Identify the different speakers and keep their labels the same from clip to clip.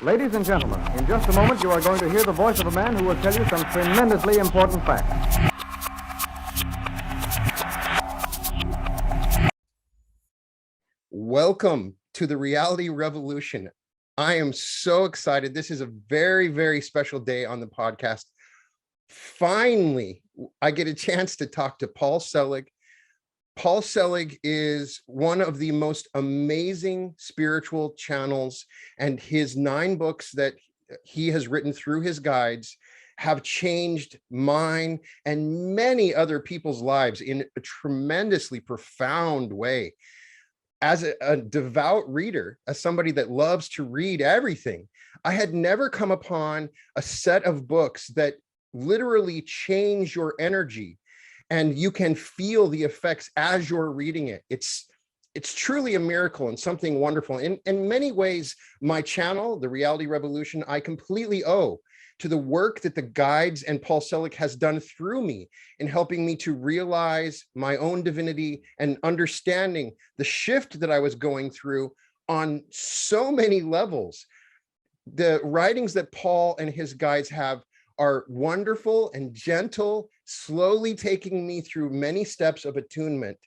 Speaker 1: Ladies and gentlemen, in just a moment you are going to hear the voice of a man who will tell you some tremendously important facts.
Speaker 2: Welcome to the Reality Revolution. I am so excited. This is a very, very special day on the podcast. Finally, I get a chance to talk to Paul Selig. Paul Selig is one of the most amazing spiritual channels, and his 9 books that he has written through his guides have changed mine and many other people's lives in a tremendously profound way. As a devout reader, as somebody that loves to read everything, I had never come upon a set of books that literally change your energy, and you can feel the effects as you're reading it. It's truly a miracle and something wonderful. In many ways, my channel, The Reality Revolution, I completely owe to the work that the guides and Paul Selig has done through me in helping me to realize my own divinity and understanding the shift that I was going through on so many levels. The writings that Paul and his guides have are wonderful and gentle, slowly taking me through many steps of attunement.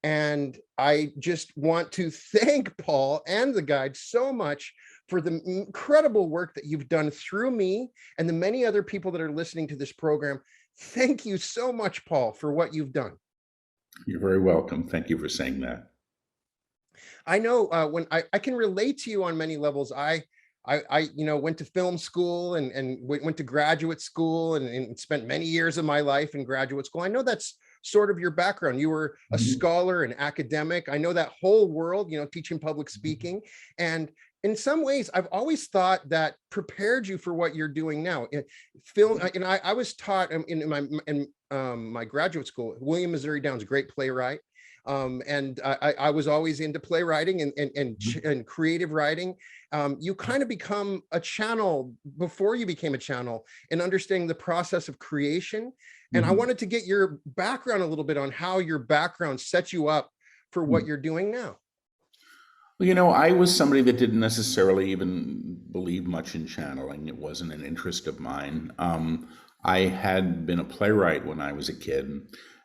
Speaker 2: And I just want to thank Paul and the guide so much for the incredible work that you've done through me and the many other people that are listening to this program. Thank you so much, Paul, for what you've done.
Speaker 3: You're very welcome. Thank you for saying that.
Speaker 2: I know when I can relate to you on many levels. I went to film school and went to graduate school and spent many years of my life in graduate school. I know that's sort of your background. You were a scholar and academic. I know that whole world, teaching public speaking. And in some ways, I've always thought that prepared you for what you're doing now. Film, and I was taught in my graduate school, William Missouri Downs, great playwright. And I was always into playwriting and creative writing. You kind of become a channel before you became a channel in understanding the process of creation. And I wanted to get your background a little bit on how your background set you up for what you're doing now.
Speaker 3: Well, I was somebody that didn't necessarily even believe much in channeling. It wasn't an interest of mine. I had been a playwright when I was a kid.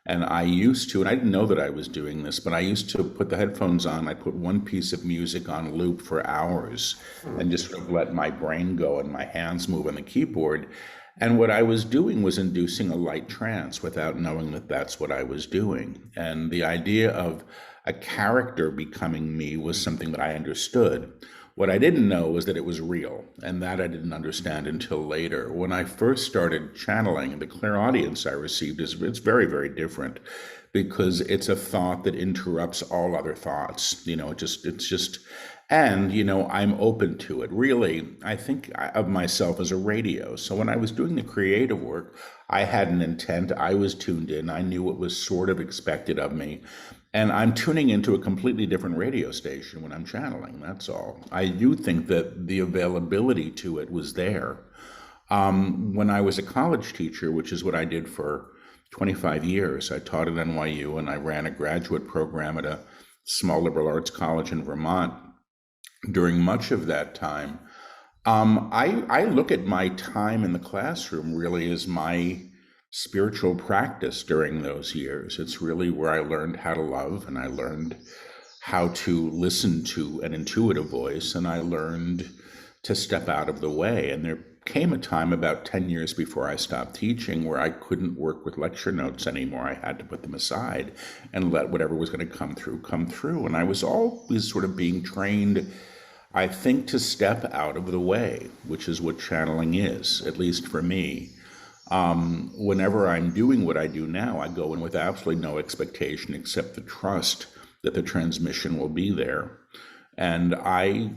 Speaker 3: And I used to, and I didn't know that I was doing this, but I used to put the headphones on. I put one piece of music on loop for hours and just sort of let my brain go and my hands move on the keyboard. And what I was doing was inducing a light trance without knowing that that's what I was doing. And the idea of a character becoming me was something that I understood. What I didn't know was that it was real, and that I didn't understand until later. When I first started channeling, the clairaudience I received it's very, very different, because it's a thought that interrupts all other thoughts. I'm open to it. Really, I think of myself as a radio. So when I was doing the creative work, I had an intent. I was tuned in. I knew what was sort of expected of me. And I'm tuning into a completely different radio station when I'm channeling, that's all. I do think that the availability to it was there. When I was a college teacher, which is what I did for 25 years, I taught at NYU and I ran a graduate program at a small liberal arts college in Vermont. During much of that time, I look at my time in the classroom really as my spiritual practice during those years. It's really where I learned how to love, and I learned how to listen to an intuitive voice, and I learned to step out of the way. And there came a time about 10 years before I stopped teaching where I couldn't work with lecture notes anymore. I had to put them aside and let whatever was going to come through. And I was always sort of being trained, I think, to step out of the way, which is what channeling is, at least for me. Whenever I'm doing what I do now, I go in with absolutely no expectation except the trust that the transmission will be there. And I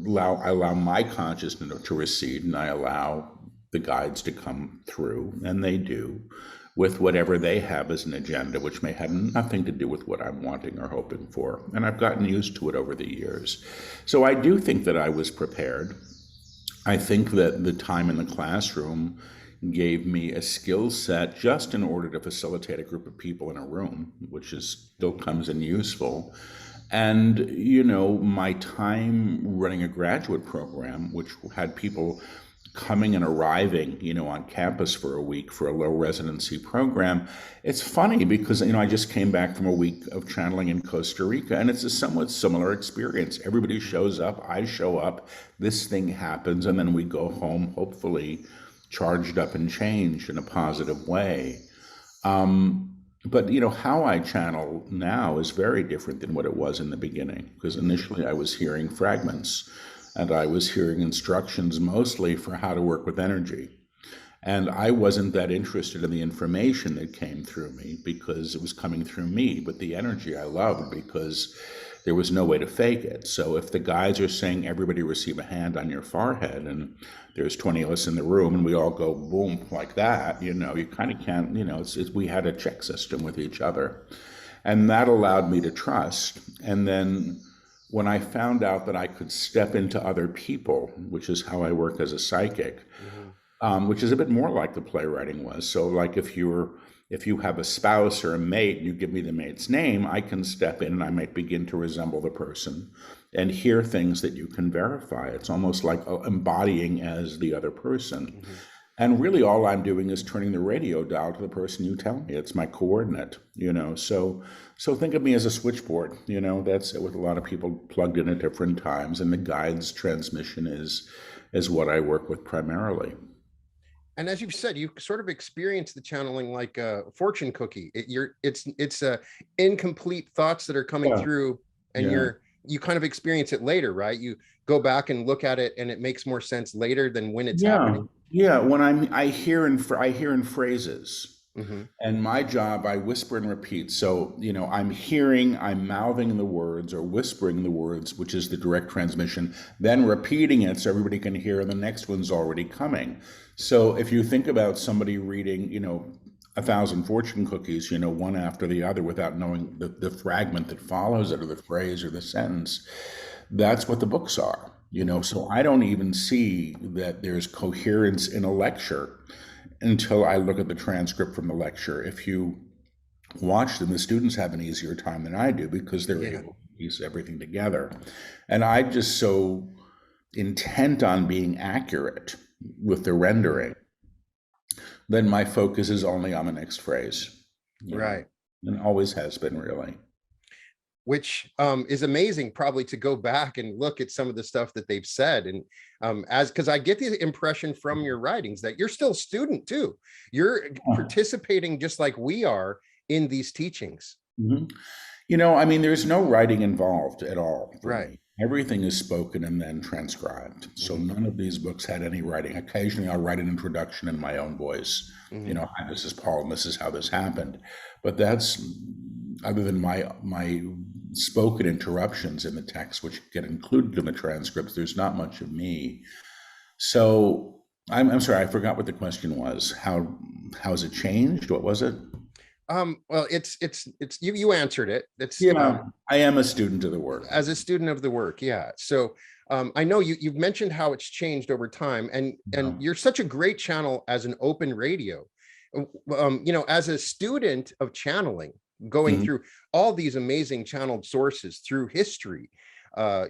Speaker 3: allow my consciousness to recede, and I allow the guides to come through, and they do, with whatever they have as an agenda, which may have nothing to do with what I'm wanting or hoping for. And I've gotten used to it over the years. So I do think that I was prepared. I think that the time in the classroom gave me a skill set just in order to facilitate a group of people in a room, which still comes in useful. And, my time running a graduate program, which had people coming and arriving, on campus for a week for a low residency program, it's funny because, I just came back from a week of channeling in Costa Rica, and it's a somewhat similar experience. Everybody shows up, I show up, this thing happens, and then we go home, hopefully charged up and changed in a positive way. But how I channel now is very different than what it was in the beginning, because initially I was hearing fragments and I was hearing instructions mostly for how to work with energy. And I wasn't that interested in the information that came through me because it was coming through me, but the energy I loved because there was no way to fake it. So if the guides are saying everybody receive a hand on your forehead and there's 20 of us in the room and we all go boom like that, you kind of can't, we had a check system with each other. And that allowed me to trust. And then when I found out that I could step into other people, which is how I work as a psychic, which is a bit more like the playwriting was. So like if you have a spouse or a mate and you give me the mate's name, I can step in and I might begin to resemble the person and hear things that you can verify. It's almost like embodying as the other person. And really all I'm doing is turning the radio dial to the person you tell me. It's my coordinate, So think of me as a switchboard, that's it, with a lot of people plugged in at different times. And the guide's transmission is what I work with primarily.
Speaker 2: And as you've said, you sort of experience the channeling like a fortune cookie. It's incomplete thoughts that are coming through, and you kind of experience it later, right? You go back and look at it, and it makes more sense later than when it's happening.
Speaker 3: Yeah, when I hear in phrases. And my job, I whisper and repeat. So, I'm mouthing the words or whispering the words, which is the direct transmission, then repeating it so everybody can hear, and the next one's already coming. So if you think about somebody reading, 1,000 fortune cookies, one after the other without knowing the fragment that follows it or the phrase or the sentence, that's what the books are, So I don't even see that there's coherence in a lecture until I look at the transcript from the lecture. If you watch them, the students have an easier time than I do because they're able to piece everything together. And I'm just so intent on being accurate with the rendering, then my focus is only on the next phrase.
Speaker 2: Right.
Speaker 3: And always has been, really.
Speaker 2: Which is amazing, probably, to go back and look at some of the stuff that they've said. And because I get the impression from your writings that you're still a student too. You're participating just like we are in these teachings.
Speaker 3: There's no writing involved at all.
Speaker 2: Right.
Speaker 3: Me. Everything is spoken and then transcribed. So none of these books had any writing. Occasionally I'll write an introduction in my own voice. Hi, this is Paul, and this is how this happened. But that's, other than my spoken interruptions in the text, which get included in the transcripts, there's not much of me. So I'm sorry, I forgot what the question was. How's it changed? What was it?
Speaker 2: Well, it's you answered it. It's
Speaker 3: I am a student of the work.
Speaker 2: As a student of the work, yeah. So I know you've mentioned how it's changed over time, and you're such a great channel as an open radio. As a student of channeling, going through all these amazing channeled sources through history,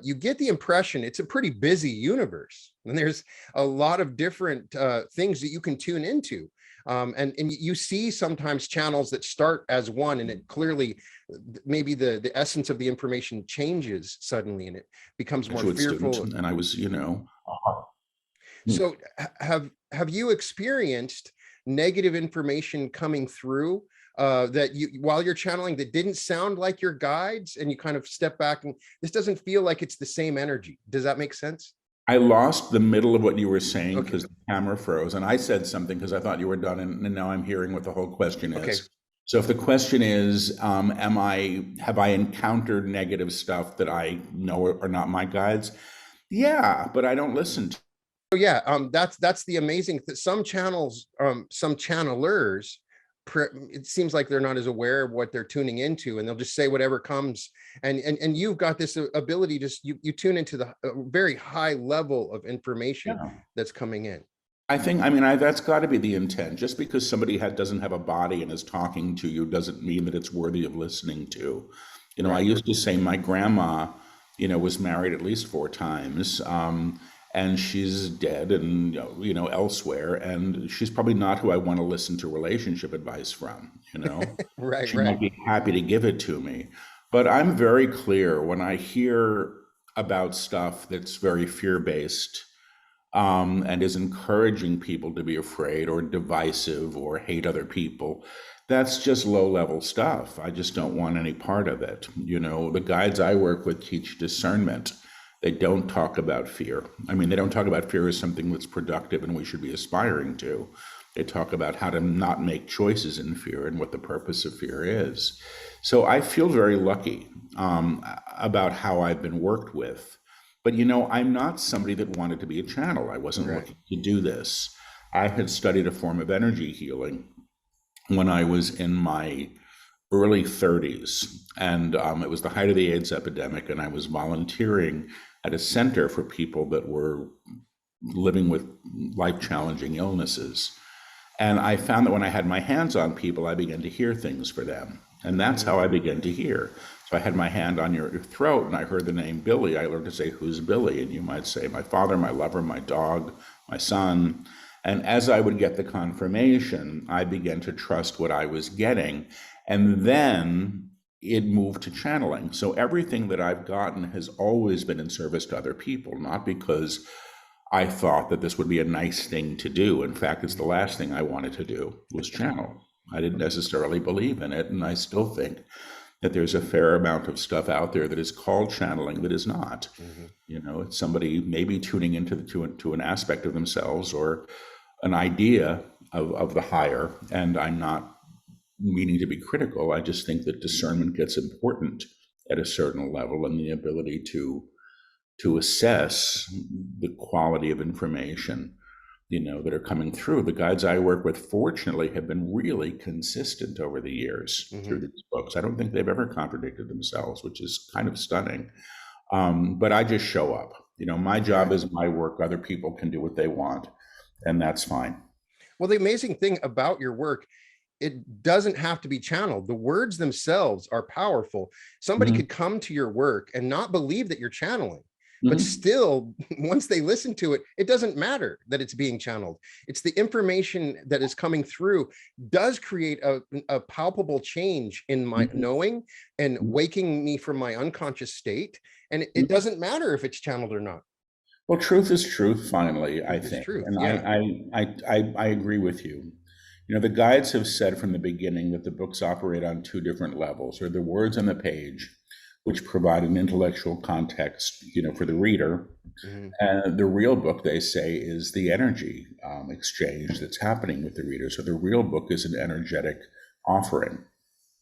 Speaker 2: you get the impression it's a pretty busy universe, and there's a lot of different things that you can tune into. And you see sometimes channels that start as one, and it clearly, maybe the essence of the information changes suddenly, and it becomes more fearful.
Speaker 3: Student, and I was,
Speaker 2: So have you experienced negative information coming through that while you're channeling that didn't sound like your guides, and you kind of step back and this doesn't feel like it's the same energy? Does that make sense?
Speaker 3: I lost the middle of what you were saying because the camera froze, and I said something because I thought you were done, and now I'm hearing what the whole question is. Okay. So if the question is, have I encountered negative stuff that I know are not my guides? Yeah, but I don't listen to.
Speaker 2: Yeah, that's the amazing that some channels, some channelers, it seems like they're not as aware of what they're tuning into, and they'll just say whatever comes. And you've got this ability to you tune into the very high level of information that's coming in.
Speaker 3: I think, that's got to be the intent. Just because somebody doesn't have a body and is talking to you doesn't mean that it's worthy of listening to. I
Speaker 2: Right.
Speaker 3: used to say my grandma, was married at least 4 times, and she's dead and, elsewhere. And she's probably not who I want to listen to relationship advice from.
Speaker 2: Right,
Speaker 3: She
Speaker 2: right.
Speaker 3: might be happy to give it to me. But I'm very clear when I hear about stuff that's very fear-based, and is encouraging people to be afraid or divisive or hate other people. That's just low level stuff. I just don't want any part of it. The guides I work with teach discernment. They don't talk about fear. I mean, they don't talk about fear as something that's productive and we should be aspiring to. They talk about how to not make choices in fear and what the purpose of fear is. So I feel very lucky about how I've been worked with. But I'm not somebody that wanted to be a channel. I wasn't
Speaker 2: Right.
Speaker 3: looking to do this. I had studied a form of energy healing when I was in my early 30s. And it was the height of the AIDS epidemic, and I was volunteering at a center for people that were living with life-challenging illnesses. And I found that when I had my hands on people, I began to hear things for them. And that's how I began to hear. So I had my hand on your throat and I heard the name Billy. I learned to say, "Who's Billy?" And you might say, "My father, my lover, my dog, my son." And as I would get the confirmation, I began to trust what I was getting. And then it moved to channeling. So everything that I've gotten has always been in service to other people, not because I thought that this would be a nice thing to do. In fact, it's the last thing I wanted to do was channel. I didn't necessarily believe in it, and I still think that there's a fair amount of stuff out there that is called channeling that is not. It's somebody maybe tuning into to an aspect of themselves or an idea of the higher. And I'm not meaning to be critical. I just think that discernment gets important at a certain level, and the ability to assess the quality of information that are coming through. The guides I work with, fortunately, have been really consistent over the years through these books. I don't think they've ever contradicted themselves, which is kind of stunning. But I just show up. My job is my work. Other people can do what they want, and that's fine.
Speaker 2: Well, the amazing thing about your work, it doesn't have to be channeled. The words themselves are powerful. Somebody
Speaker 3: Mhm.
Speaker 2: could come to your work and not believe that you're channeling, but
Speaker 3: Mhm.
Speaker 2: still, once they listen to it, it doesn't matter that it's being channeled. It's the information that is coming through does create a palpable change in my
Speaker 3: Mhm.
Speaker 2: knowing and
Speaker 3: Mhm.
Speaker 2: waking me from my unconscious state. And it doesn't matter if it's channeled or not.
Speaker 3: Well, truth is truth, finally, I
Speaker 2: Truth is
Speaker 3: think.
Speaker 2: truth.
Speaker 3: And
Speaker 2: Yeah.
Speaker 3: I agree with you. The guides have said from the beginning that the books operate on two different levels. There are the words on the page, which provide an intellectual context, for the reader.
Speaker 2: Mhm.
Speaker 3: And the real book, they say, is the energy exchange that's happening with the reader. So the real book is an energetic offering.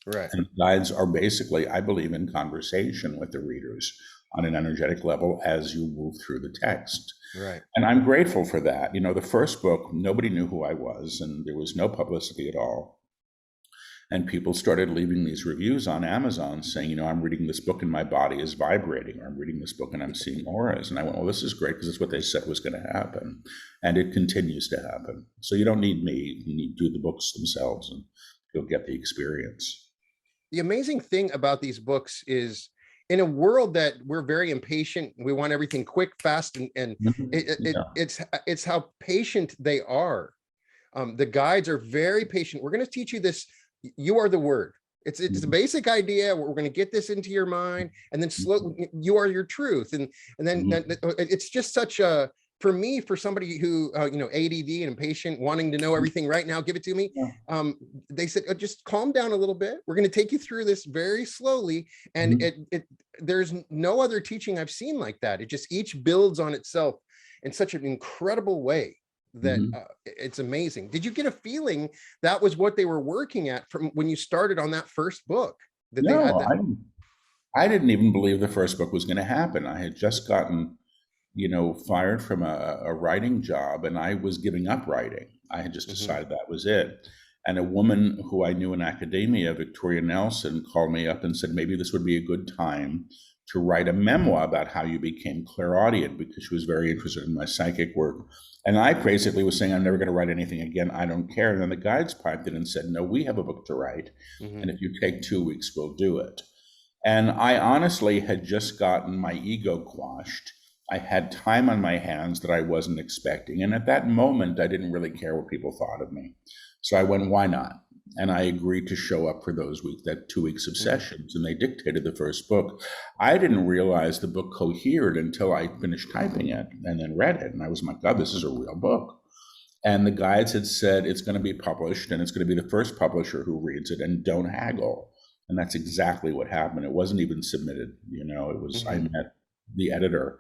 Speaker 2: Right.
Speaker 3: And guides are basically, I believe, in conversation with the readers on an energetic level as you move through the text.
Speaker 2: Right.
Speaker 3: And I'm grateful for that. The first book, nobody knew who I was, and there was no publicity at all. And people started leaving these reviews on Amazon saying, I'm reading this book and my body is vibrating, or I'm reading this book and I'm seeing auras. And I went, well, this is great because it's what they said was going to happen. And it continues to happen. So you don't need me. You need to do the books themselves and you'll get the experience.
Speaker 2: The amazing thing about these books is in a world that we're very impatient, we want everything quick, fast, and
Speaker 3: Yeah.
Speaker 2: it's how patient they are. The guides are very patient. We're going to teach you this. You are the word. It's a basic idea. We're going to get this into your mind, and then slow. You are your truth, and then it's just such a, for me, for somebody who ADD and impatient, wanting to know everything right now, give it to me.
Speaker 3: Yeah.
Speaker 2: They said, just calm down a little bit. We're going to take you through this very slowly, and there's no other teaching I've seen like that. It just each builds on itself in such an incredible way that it's amazing. Did you get a feeling that was what they were working at from when you started on that first book? That they had
Speaker 3: No,
Speaker 2: that?
Speaker 3: I didn't even believe the first book was going to happen. I had just gotten, fired from a writing job, and I was giving up writing. I had just decided that was it. And a woman who I knew in academia, Victoria Nelson, called me up and said, maybe this would be a good time to write a memoir about how you became clairaudient, because she was very interested in my psychic work. And I basically was saying, I'm never going to write anything again. I don't care. And then the guides piped in and said, no, we have a book to write. And if you take 2 weeks, we'll do it. And I honestly had just gotten my ego quashed. I had time on my hands that I wasn't expecting. And at that moment, I didn't really care what people thought of me. So I went, why not? And I agreed to show up for those weeks, that 2 weeks of sessions, and they dictated the first book. I didn't realize the book cohered until I finished typing it and then read it. And I was like, God, this is a real book. And the guides had said it's going to be published, and it's going to be the first publisher who reads it, and don't haggle. And that's exactly what happened. It wasn't even submitted. It was, I met the editor.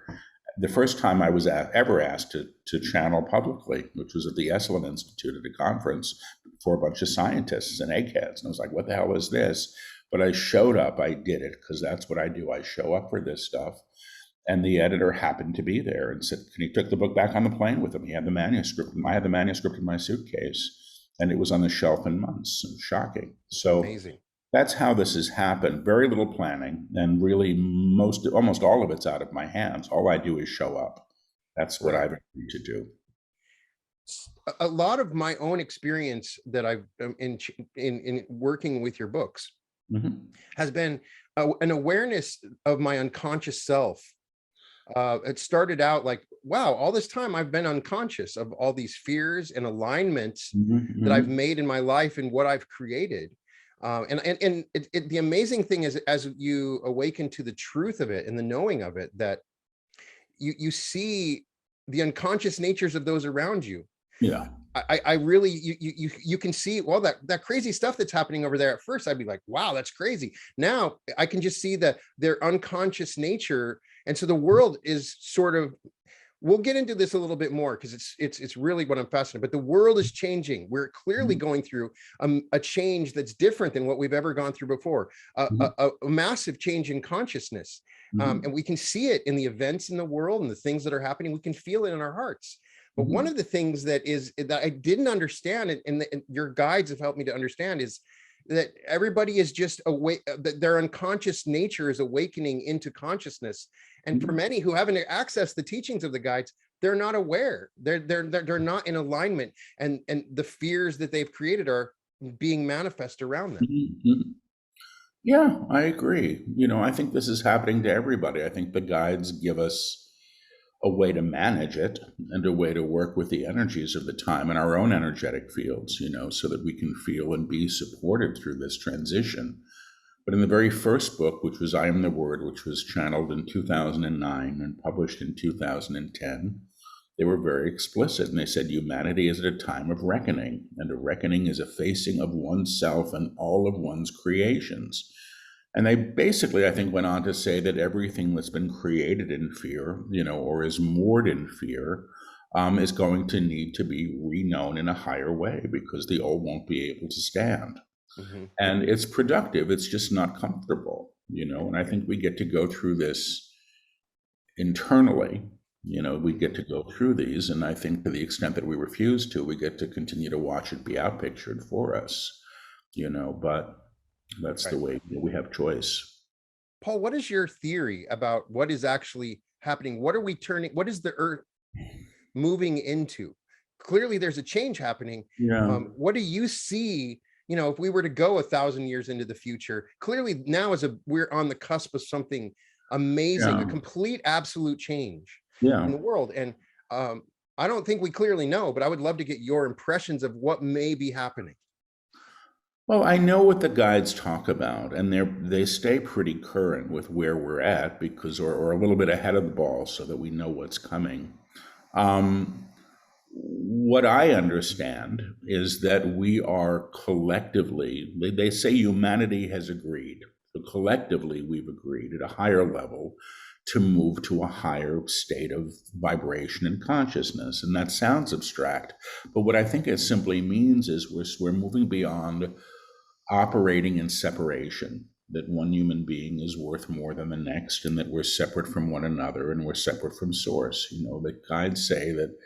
Speaker 3: The first time I was ever asked to channel publicly, which was at the Esalen Institute at a conference for a bunch of scientists and eggheads. And I was like, what the hell is this? But I showed up, I did it, because that's what I do. I show up for this stuff. And the editor happened to be there and said, he took the book back on the plane with him. He had the manuscript. I had the manuscript in my suitcase, and it was on the shelf in months. It was shocking. So
Speaker 2: amazing.
Speaker 3: That's how this has happened. Very little planning, and really almost all of it's out of my hands. All I do is show up. That's what I've agreed to do.
Speaker 2: A lot of my own experience that I've in working with your books has been an awareness of my unconscious self. It started out like, wow, all this time I've been unconscious of all these fears and alignments that I've made in my life and what I've created. The amazing thing is, as you awaken to the truth of it and the knowing of it, that you see the unconscious natures of those around you.
Speaker 3: Yeah.
Speaker 2: I really, you can see, well, that crazy stuff that's happening over there. At first, I'd be like, wow, that's crazy. Now I can just see their unconscious nature. And so the world is sort of, we'll get into this a little bit more because it's really what I'm fascinated. But the world is changing. We're clearly going through a change that's different than what we've ever gone through before. A massive change in consciousness, and we can see it in the events in the world and the things that are happening. We can feel it in our hearts. But one of the things that I didn't understand, and your guides have helped me to understand, is that everybody is just awake. That their unconscious nature is awakening into consciousness. And for many who haven't accessed the teachings of the guides, they're not aware. They're not in alignment, and the fears that they've created are being manifest around them.
Speaker 3: Yeah, I agree. I think this is happening to everybody. I think the guides give us a way to manage it and a way to work with the energies of the time in our own energetic fields, so that we can feel and be supported through this transition. But in the very first book, which was I Am the Word, which was channeled in 2009 and published in 2010, they were very explicit. And they said humanity is at a time of reckoning, and a reckoning is a facing of oneself and all of one's creations. And they basically, I think, went on to say that everything that's been created in fear, or is moored in fear, is going to need to be reknown in a higher way, because the old won't be able to stand. And it's productive. It's just not comfortable, and I think we get to go through this internally. We get to go through these. And I think to the extent that we refuse to, we get to continue to watch it be outpictured for us, but that's the way we have choice.
Speaker 2: Paul, what is your theory about what is actually happening? What is the earth moving into? Clearly there's a change happening. What do you see? If we were to go 1,000 years into the future, clearly now we're on the cusp of something amazing, a complete, absolute change in the world. And I don't think we clearly know, but I would love to get your impressions of what may be happening.
Speaker 3: Well, I know what the guides talk about, and they stay pretty current with where we're at, because, or a little bit ahead of the ball, so that we know what's coming. What I understand is that we are collectively, they say humanity has agreed, but collectively we've agreed at a higher level to move to a higher state of vibration and consciousness. And that sounds abstract, but what I think it simply means is we're moving beyond operating in separation, that one human being is worth more than the next, and that we're separate from one another, and we're separate from source. The guides say that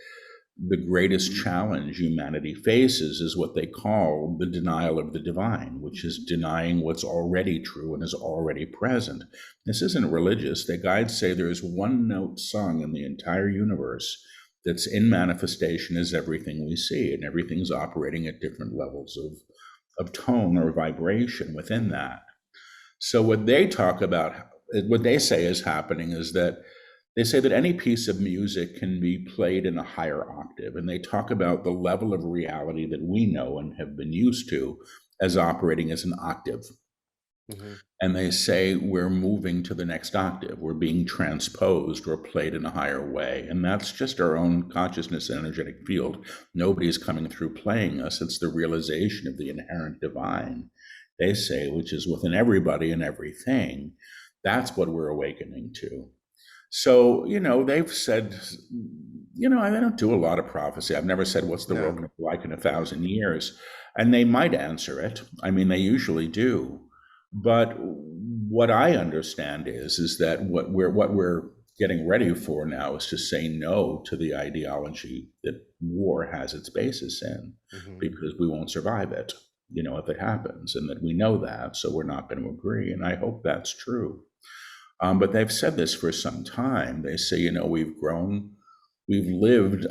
Speaker 3: the greatest challenge humanity faces is what they call the denial of the divine, which is denying what's already true and is already present. This isn't religious. The guides say there is one note sung in the entire universe that's in manifestation as everything we see, and everything's operating at different levels of tone or vibration within that. So what they talk about, what they say is happening is that they say that any piece of music can be played in a higher octave. And they talk about the level of reality that we know and have been used to as operating as an octave. Mm-hmm. And they say we're moving to the next octave. We're being transposed or played in a higher way. And that's just our own consciousness and energetic field. Nobody's coming through playing us. It's the realization of the inherent divine, they say, which is within everybody and everything. That's what we're awakening to. So, they've said, I don't do a lot of prophecy. I've never said what's the world going to be like in 1,000 years. And they might answer it. I mean, they usually do. But what I understand is that what we're getting ready for now is to say no to the ideology that war has its basis in, because we won't survive it, if it happens, and that we know that, so we're not going to agree. And I hope that's true. But they've said this for some time. They say, we've grown, we've lived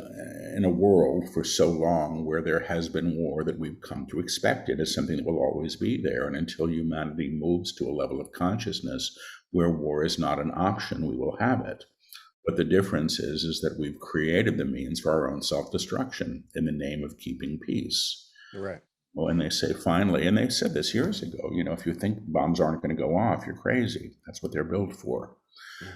Speaker 3: in a world for so long where there has been war that we've come to expect it as something that will always be there. And until humanity moves to a level of consciousness where war is not an option, we will have it. But the difference is that we've created the means for our own self-destruction in the name of keeping peace.
Speaker 2: Right.
Speaker 3: Well, and they say finally, and they said this years ago, if you think bombs aren't going to go off, you're crazy. That's what they're built for.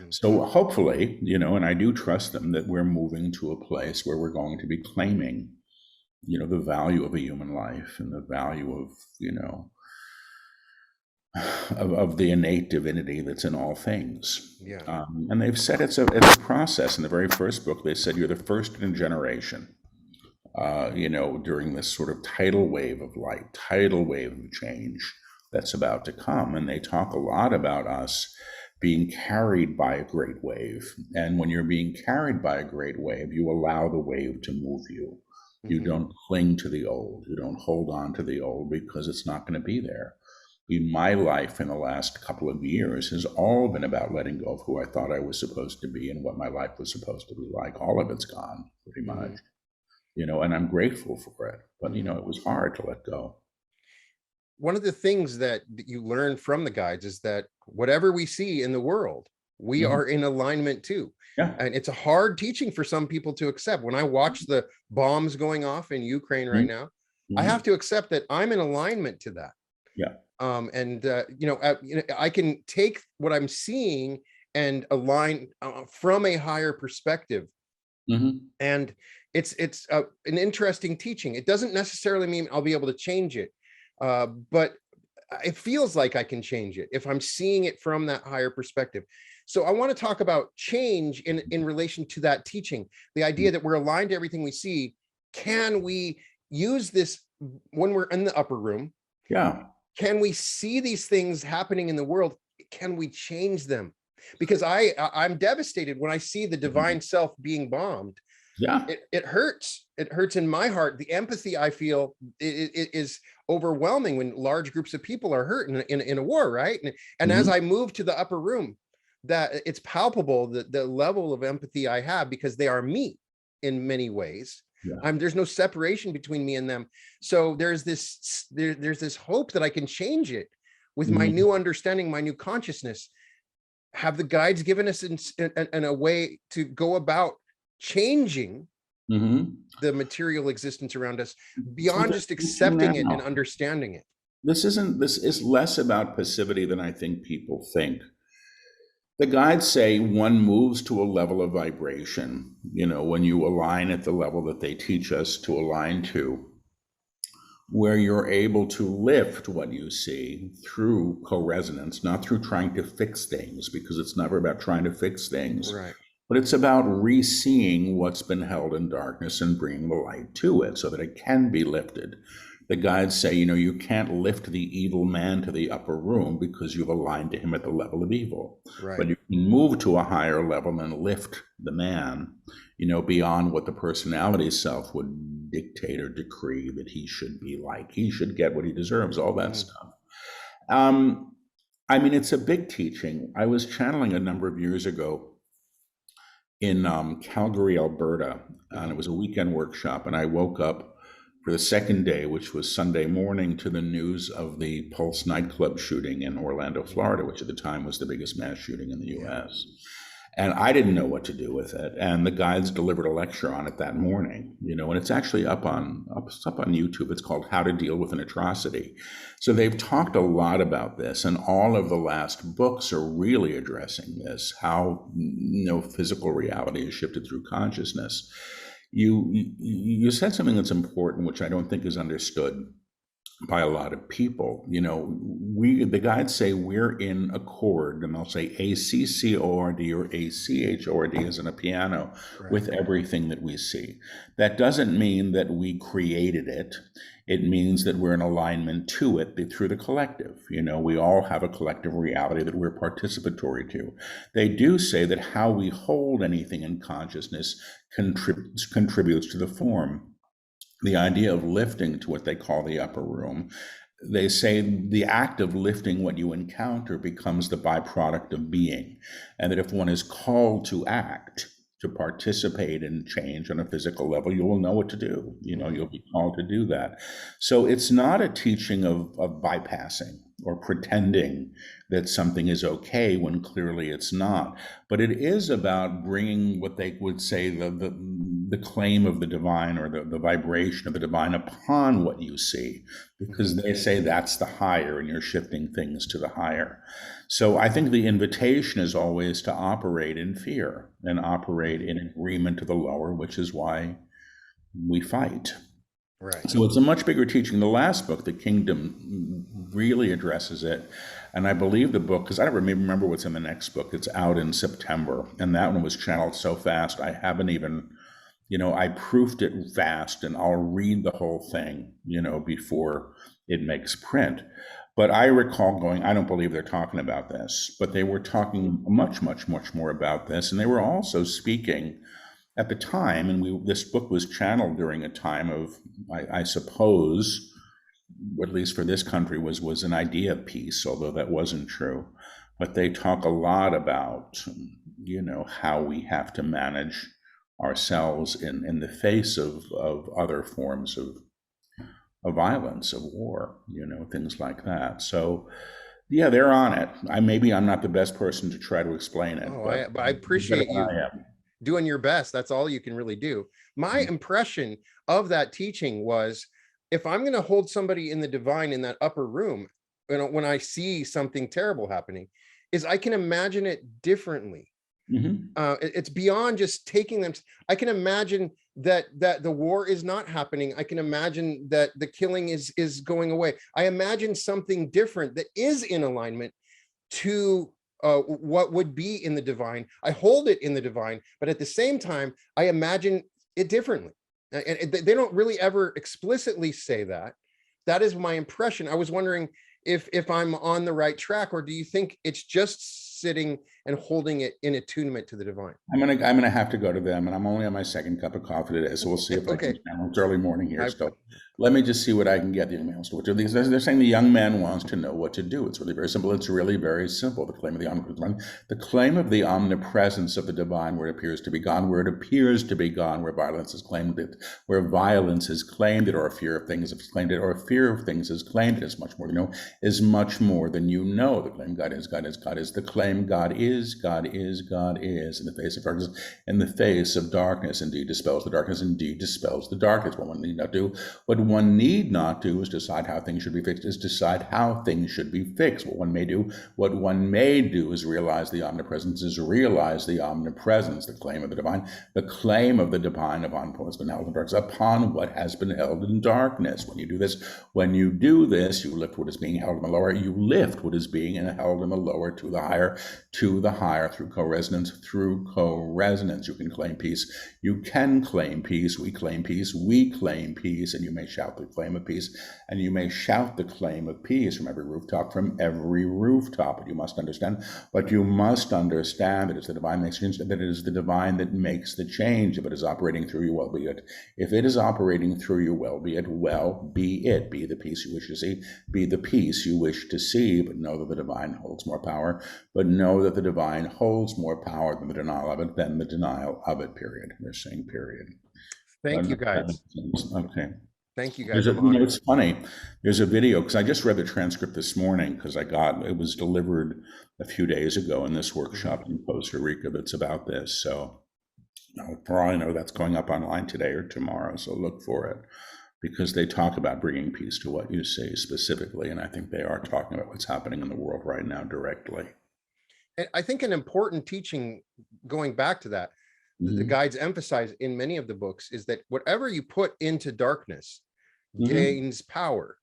Speaker 3: So hopefully, and I do trust them, that we're moving to a place where we're going to be claiming, the value of a human life and the value of, of the innate divinity that's in all things.
Speaker 2: Yeah.
Speaker 3: And they've said it's a process. In the very first book, they said you're the first in a generation. During this sort of tidal wave of light, tidal wave of change that's about to come. And they talk a lot about us being carried by a great wave. And when you're being carried by a great wave, you allow the wave to move you. You don't cling to the old. You don't hold on to the old because it's not going to be there. My life in the last couple of years has all been about letting go of who I thought I was supposed to be and what my life was supposed to be like. All of it's gone, pretty much. And I'm grateful for it. But, it was hard to let go.
Speaker 2: One of the things that you learn from the guides is that whatever we see in the world, we are in alignment too.
Speaker 3: Yeah.
Speaker 2: And it's a hard teaching for some people to accept. When I watch the bombs going off in Ukraine right now, I have to accept that I'm in alignment to that.
Speaker 3: Yeah.
Speaker 2: I can take what I'm seeing and align from a higher perspective. And it's an interesting teaching. It doesn't necessarily mean I'll be able to change it. But it feels like I can change it if I'm seeing it from that higher perspective. So I want to talk about change in relation to that teaching, the idea that we're aligned to everything we see. Can we use this when we're in the upper room?
Speaker 3: Yeah.
Speaker 2: Can we see these things happening in the world? Can we change them? Because I'm devastated when I see the divine self being bombed.
Speaker 3: Yeah.
Speaker 2: It hurts. It hurts in my heart. The empathy I feel it is overwhelming when large groups of people are hurt in a war, right? And as I move to the upper room, that it's palpable the level of empathy I have, because they are me in many ways. Yeah. There's no separation between me and them. So there's this hope that I can change it with my new understanding, my new consciousness. Have the guides given us in a way to go about changing the material existence around us beyond just accepting it and understanding it?
Speaker 3: This is less about passivity than I think people think. The guides say one moves to a level of vibration, when you align at the level that they teach us to align to, where you're able to lift what you see through co-resonance, not through trying to fix things, because it's never about trying to fix things.
Speaker 2: Right.
Speaker 3: But it's about re-seeing what's been held in darkness and bringing the light to it so that it can be lifted. The guides say, you can't lift the evil man to the upper room because you've aligned to him at the level of evil.
Speaker 2: Right.
Speaker 3: But you can move to a higher level and lift the man, beyond what the personality self would dictate or decree that he should be like. He should get what he deserves, all that stuff. It's a big teaching. I was channeling a number of years ago in Calgary, Alberta, and it was a weekend workshop, and I woke up for the second day, which was Sunday morning, to the news of the Pulse nightclub shooting in Orlando, Florida, which at the time was the biggest mass shooting in the US. And I didn't know what to do with it. And the guides delivered a lecture on it that morning, and it's actually up on YouTube. It's called How to Deal with an Atrocity. So they've talked a lot about this, and all of the last books are really addressing this, how physical reality is shifted through consciousness. You said something that's important, which I don't think is understood by a lot of people. The guides say we're in accord, and they'll say A-C-C-O-R-D or A-C-H-O-R-D as in a piano, right, with everything that we see. That doesn't mean that we created it. It means that we're in alignment to it through the collective. We all have a collective reality that we're participatory to. They do say that how we hold anything in consciousness contributes to the form. The idea of lifting to what they call the upper room, they say the act of lifting what you encounter becomes the byproduct of being. And that if one is called to act, to participate in change on a physical level, you will know what to do. You'll be called to do that. So it's not a teaching of bypassing or pretending that something is okay when clearly it's not. But it is about bringing what they would say the claim of the divine, or the vibration of the divine upon what you see, because they say that's the higher, and you're shifting things to the higher. So I think the invitation is always to operate in fear and operate in agreement to the lower, which is why we fight.
Speaker 2: Right.
Speaker 3: So it's a much bigger teaching. The last book, The Kingdom, really addresses it. And I believe the book, because I don't remember what's in the next book, it's out in September. And that one was channeled so fast, I haven't even, I proofed it fast, and I'll read the whole thing, before it makes print. But I recall going, I don't believe they're talking about this, but they were talking much, much, much more about this. And they were also speaking at the time, and this book was channeled during a time of, I suppose, at least for this country, was an idea of peace, although that wasn't true. But they talk a lot about, how we have to manage ourselves in the face of other forms of violence, of war, things like that. So, yeah, they're on it. Maybe I'm not the best person to try to explain it.
Speaker 2: But I appreciate you doing your best. That's all you can really do. My impression of that teaching was, if I'm going to hold somebody in the divine in that upper room, when I see something terrible happening, is I can imagine it differently. It's beyond just taking them. I can imagine that the war is not happening. I can imagine that the killing is going away. I imagine something different that is in alignment to what would be in the divine. I hold it in the divine, but at the same time, I imagine it differently. And they don't really ever explicitly say that. That is my impression. I was wondering if I'm on the right track, or do you think it's just sitting and holding it in attunement to the divine?
Speaker 3: I'm gonna have to go to them, and I'm only on my second cup of coffee today, so we'll see if I can. It's early morning here, so let me just see what I can get the emails to. They're saying the young man wants to know what to do. It's really very simple. It's really very simple. The claim of the omnipresence, the claim of the omnipresence of the divine, where it appears to be gone, where it appears to be gone, where violence is claimed it, where violence is claimed it, or a fear of things is claimed it, or a fear of things is claimed it, is much more than you know, is much more than you know. The claim God is, God is, God is. The claim God is, God is, God is. In the face of darkness, in the face of darkness, indeed dispels the darkness, indeed dispels the darkness. What one need not do, what one need not do is decide how things should be fixed, is decide how things should be fixed. What one may do is realize the omnipresence, is realize the omnipresence, the claim of the divine upon what has been held in darkness, upon what has been held in darkness. When you do this, you lift what is being held in the lower, you lift what is being held in the lower to the higher, through co-resonance, you can claim peace. You can claim peace. We claim peace. We claim peace. And you may shout the claim of peace. And you may shout the claim of peace from every rooftop, But you must understand that it's the divine makes change, that it is the divine that makes the change. If it is operating through you, well be it. If it is operating through you, well be it. Well be it. Be the peace you wish to see. Be the peace you wish to see. But know that the divine holds more power. Than the denial of it, period. They're saying period.
Speaker 2: Thank you, guys.
Speaker 3: Okay.
Speaker 2: Thank you guys.
Speaker 3: There's a,
Speaker 2: I'm
Speaker 3: you know,
Speaker 2: honored.
Speaker 3: it's funny. There's a video because I just read the transcript this morning because it was delivered a few days ago in this workshop in Costa Rica that's about this. So for all I know, that's going up online today or tomorrow. So look for it because they talk about bringing peace to what you say specifically. And I think they are talking about what's happening in the world right now directly.
Speaker 2: And I think an important teaching, going back to that, the guides emphasize in many of the books is that whatever you put into darkness gains power.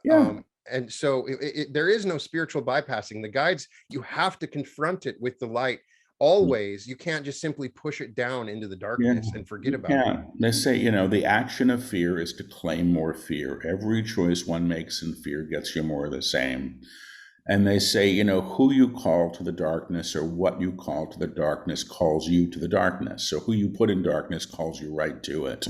Speaker 3: Yeah.
Speaker 2: And so there is no spiritual bypassing. The guides, you have to confront it with the light always. You can't just simply push it down into the darkness and forget about it.
Speaker 3: They say, the action of fear is to claim more fear. Every choice one makes in fear gets you more of the same. And they say, who you call to the darkness or what you call to the darkness calls you to the darkness. So who you put in darkness calls you right to it.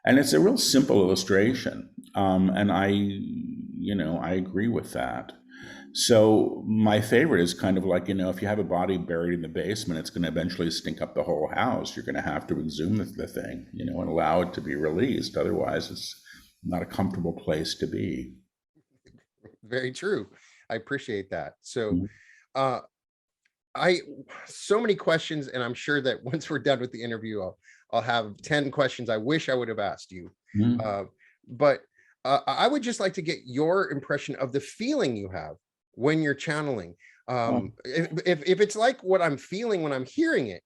Speaker 3: And it's a real simple illustration. And I agree with that. So my favorite is kind of like, if you have a body buried in the basement, it's going to eventually stink up the whole house. You're going to have to exhume the thing, and allow it to be released. Otherwise, it's not a comfortable place to be.
Speaker 2: Very true. I appreciate that. So so many questions, and I'm sure that once we're done with the interview, I'll have 10 questions I wish I would have asked you. But I would just like to get your impression of the feeling you have when you're channeling. If it's like what I'm feeling when I'm hearing it,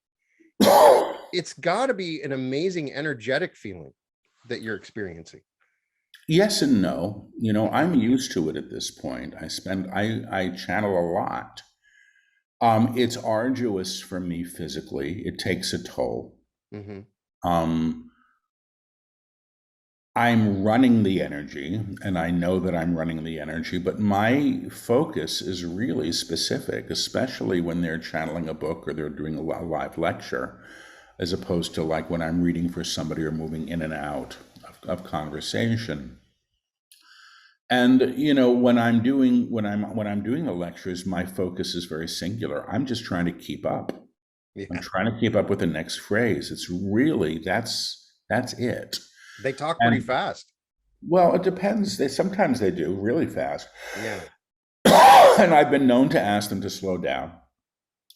Speaker 2: it's got to be an amazing energetic feeling that you're experiencing.
Speaker 3: Yes and no. I'm used to it at this point. I channel a lot. It's arduous for me physically. It takes a toll. I'm running the energy, and I know that I'm running the energy, but my focus is really specific, especially when they're channeling a book or they're doing a live lecture, as opposed to like when I'm reading for somebody or moving in and out of conversation. And when I'm doing the lectures, my focus is very singular. I'm just trying to keep up. I'm trying to keep up with the next phrase. It's really that's it.
Speaker 2: They talk pretty fast.
Speaker 3: Well, it depends. Sometimes they do really fast.
Speaker 2: Yeah.
Speaker 3: And I've been known to ask them to slow down,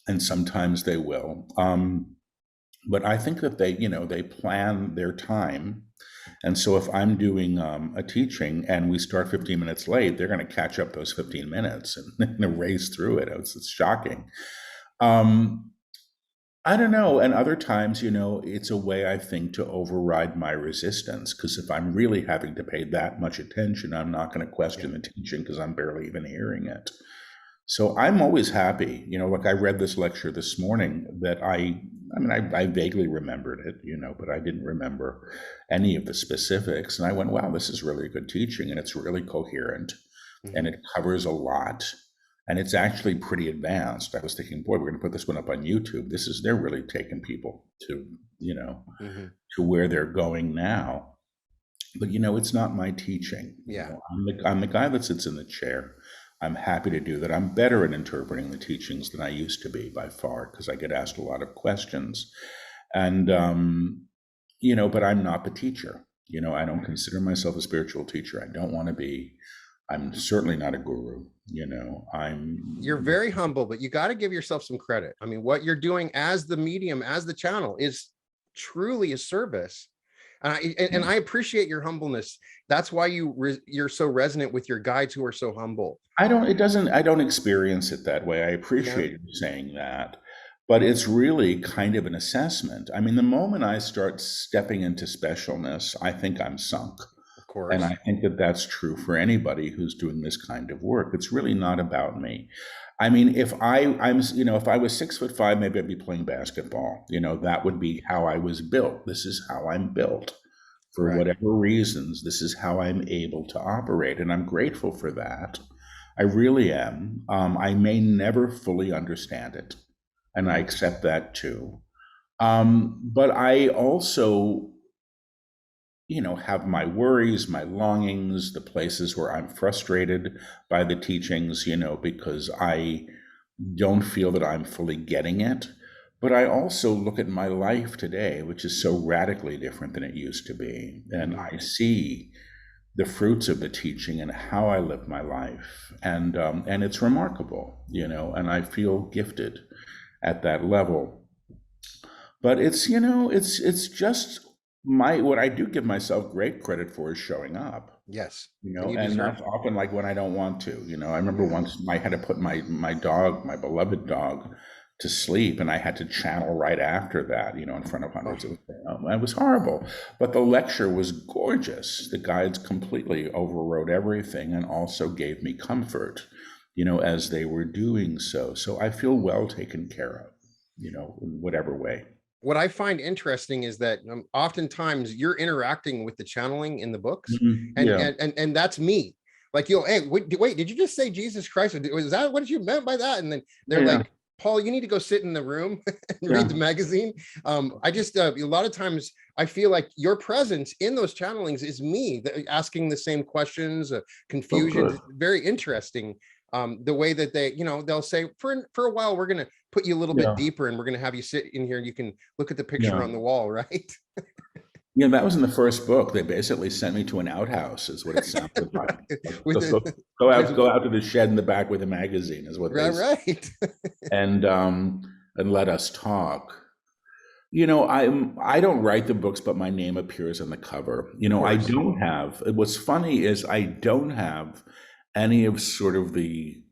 Speaker 3: and sometimes they will. But I think that they plan their time. And so if I'm doing a teaching and we start 15 minutes late, they're going to catch up those 15 minutes and race through it. It's shocking. I don't know. And other times, it's a way, I think, to override my resistance. Because if I'm really having to pay that much attention, I'm not going to question the teaching because I'm barely even hearing it. So I'm always happy. Like I read this lecture this morning that I vaguely remembered it, but I didn't remember any of the specifics. And I went, wow, this is really a good teaching. And it's really coherent and it covers a lot. And it's actually pretty advanced. I was thinking, boy, we're going to put this one up on YouTube. They're really taking people to, to where they're going now. But, it's not my teaching.
Speaker 2: Yeah.
Speaker 3: I'm the guy that sits in the chair. I'm happy to do that. I'm better at interpreting the teachings than I used to be by far, because I get asked a lot of questions. And, but I'm not the teacher. I don't consider myself a spiritual teacher. I don't want to be. I'm certainly not a guru. You're
Speaker 2: very humble, but you got to give yourself some credit. I mean, what you're doing as the medium, as the channel, is truly a service. And I appreciate your humbleness. That's why you're so resonant with your guides who are so humble. I
Speaker 3: don't experience it that way. I appreciate you saying that, but it's really kind of an assessment. I mean, the moment I start stepping into specialness, I think I'm sunk.
Speaker 2: Of course.
Speaker 3: And I think that that's true for anybody who's doing this kind of work. It's really not about me. I mean, if I was 6'5", maybe I'd be playing basketball. That would be how I was built. This is how I'm built. For whatever reasons, this is how I'm able to operate. And I'm grateful for that. I really am. I may never fully understand it. And I accept that too. But I also, have my worries, my longings, the places where I'm frustrated by the teachings, because I don't feel that I'm fully getting it. But I also look at my life today, which is so radically different than it used to be. And I see the fruits of the teaching and how I live my life. And it's remarkable, and I feel gifted at that level. But it's, it's just what I do give myself great credit for is showing up.
Speaker 2: Yes.
Speaker 3: And that's often like when I don't want to. I remember once I had to put my dog, my beloved dog, to sleep, and I had to channel right after that, in front of hundreds of it was horrible. But the lecture was gorgeous. The guides completely overrode everything and also gave me comfort, as they were doing so. So I feel well taken care of, in whatever way.
Speaker 2: What I find interesting is that oftentimes you're interacting with the channeling in the books, and that's me. Like, hey, wait, did you just say Jesus Christ? Was that what you meant by that? And then they're like, Paul, you need to go sit in the room and read the magazine. I just, a lot of times I feel like your presence in those channelings is me asking the same questions, confusion. Very interesting. The way that they, they'll say for a while, we're going to put you a little bit deeper and we're going to have you sit in here and you can look at the picture on the wall, right?
Speaker 3: Yeah, that was in the first book. They basically sent me to an outhouse, is what it sounded like. Go out to the shed in the back with a magazine, is what they said.
Speaker 2: Right.
Speaker 3: And let us talk. I don't write the books, but my name appears on the cover. I don't have. What's funny is I don't have any of sort of the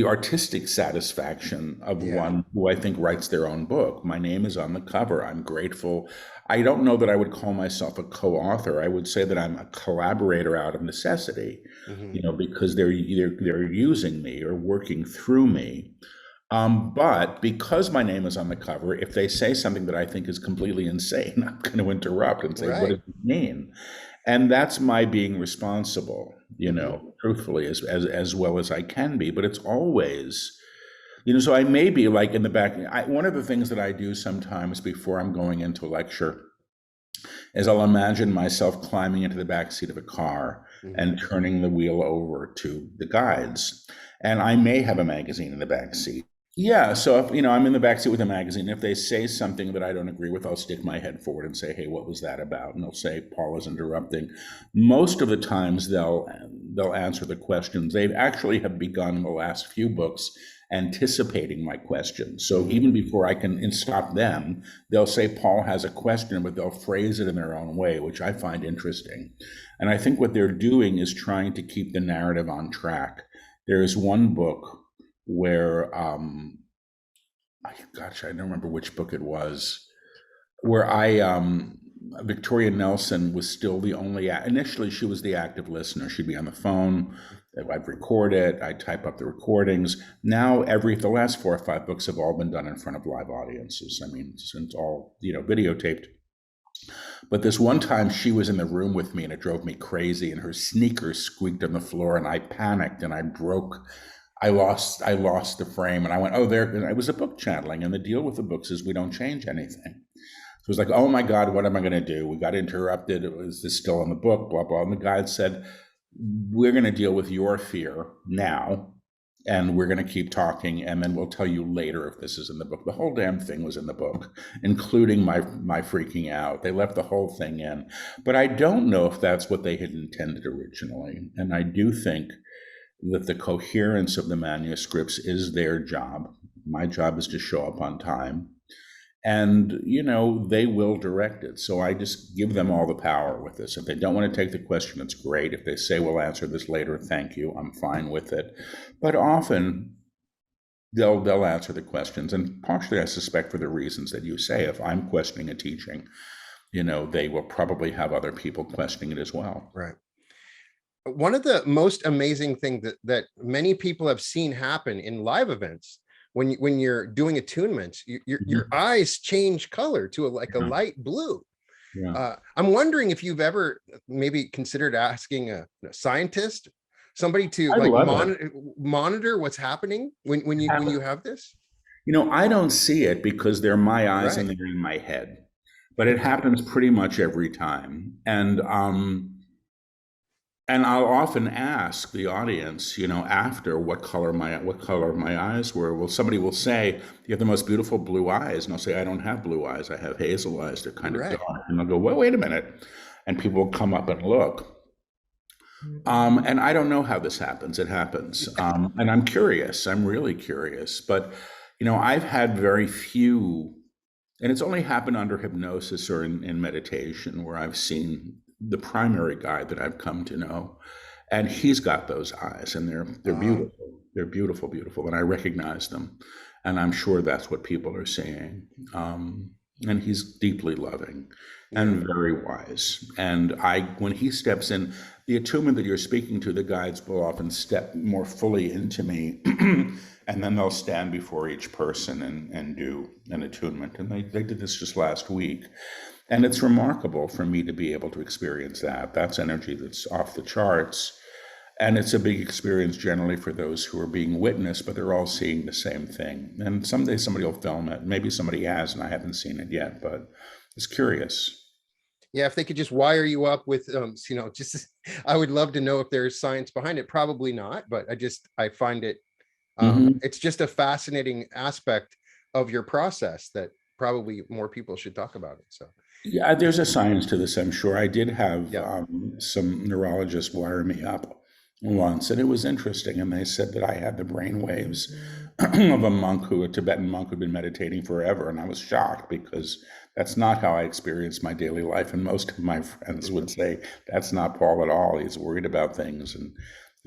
Speaker 3: artistic satisfaction of one who I think writes their own book. My name is on the cover. I'm grateful. I don't know that I would call myself a co-author. I would say that I'm a collaborator out of necessity, because they're using me or working through me. But because my name is on the cover, if they say something that I think is completely insane, I'm going to interrupt and say, what does it mean? And that's my being responsible, truthfully, as well as I can be. But it's always, so I may be like in the back. One of the things that I do sometimes before I'm going into a lecture is I'll imagine myself climbing into the back seat of a car and turning the wheel over to the guides. And I may have a magazine in the back seat. Yeah, so if, I'm in the backseat with a magazine. If they say something that I don't agree with, I'll stick my head forward and say, "Hey, what was that about?" And they'll say, "Paul is interrupting." Most of the times, they'll answer the questions. They actually have begun in the last few books anticipating my questions. So even before I can stop them, they'll say, "Paul has a question," but they'll phrase it in their own way, which I find interesting. And I think what they're doing is trying to keep the narrative on track. There is one book where I don't remember which book it was, where Victoria Nelson was still the only, initially she was the active listener. She'd be on the phone, I'd record it, I'd type up the recordings. Now the last 4 or 5 books have all been done in front of live audiences. I mean, it's all, videotaped. But this one time she was in the room with me and it drove me crazy, and her sneakers squeaked on the floor and I panicked and I lost the frame, and I went, and it was a book channeling, and the deal with the books is we don't change anything. So it was like, oh my God, what am I going to do? We got interrupted. Is this still in the book? Blah, blah. And the guide said, we're going to deal with your fear now, and we're going to keep talking, and then we'll tell you later if this is in the book. The whole damn thing was in the book, including my freaking out. They left the whole thing in. But I don't know if that's what they had intended originally. And I do think that the coherence of the manuscripts is their job. My job is to show up on time. And, they will direct it. So I just give them all the power with this. If they don't want to take the question, it's great. If they say, we'll answer this later, thank you, I'm fine with it. But often they'll answer the questions. And partially, I suspect, for the reasons that you say. If I'm questioning a teaching, they will probably have other people questioning it as well.
Speaker 2: Right. One of the most amazing things that many people have seen happen in live events, when you're doing attunements, your eyes change color to a light blue. Yeah. I'm wondering if you've ever maybe considered asking a scientist, somebody to monitor what's happening when you have this.
Speaker 3: I don't see it because they're my eyes and they're in my head, but it happens pretty much every time. And I'll often ask the audience, after what color my eyes were. Well, somebody will say, "You have the most beautiful blue eyes," and I'll say, "I don't have blue eyes. I have hazel eyes. They're kind of dark." And I'll go, "Well, wait a minute," and people will come up and look. And I don't know how this happens. It happens. And I'm curious. I'm really curious. But, I've had very few, and it's only happened under hypnosis or in meditation where I've seen the primary guide that I've come to know. And he's got those eyes, and they're beautiful. They're beautiful, beautiful. And I recognize them. And I'm sure that's what people are seeing. And he's deeply loving and very wise. And when he steps in, the attunement that you're speaking to, the guides will often step more fully into me, and then they'll stand before each person and do an attunement. And they did this just last week. And it's remarkable for me to be able to experience that. That's energy that's off the charts. And it's a big experience generally for those who are being witnessed, but they're all seeing the same thing. And someday somebody will film it. Maybe somebody has, and I haven't seen it yet, but it's curious.
Speaker 2: Yeah, if they could just wire you up with, I would love to know if there's science behind it. Probably not, but I find it, it's just a fascinating aspect of your process that probably more people should talk about it. So.
Speaker 3: Yeah, there's a science to this, I'm sure. I did have some neurologists wire me up once, and it was interesting. And they said that I had the brain waves of a Tibetan monk who'd been meditating forever. And I was shocked because that's not how I experienced my daily life. And most of my friends would say, that's not Paul at all. He's worried about things and,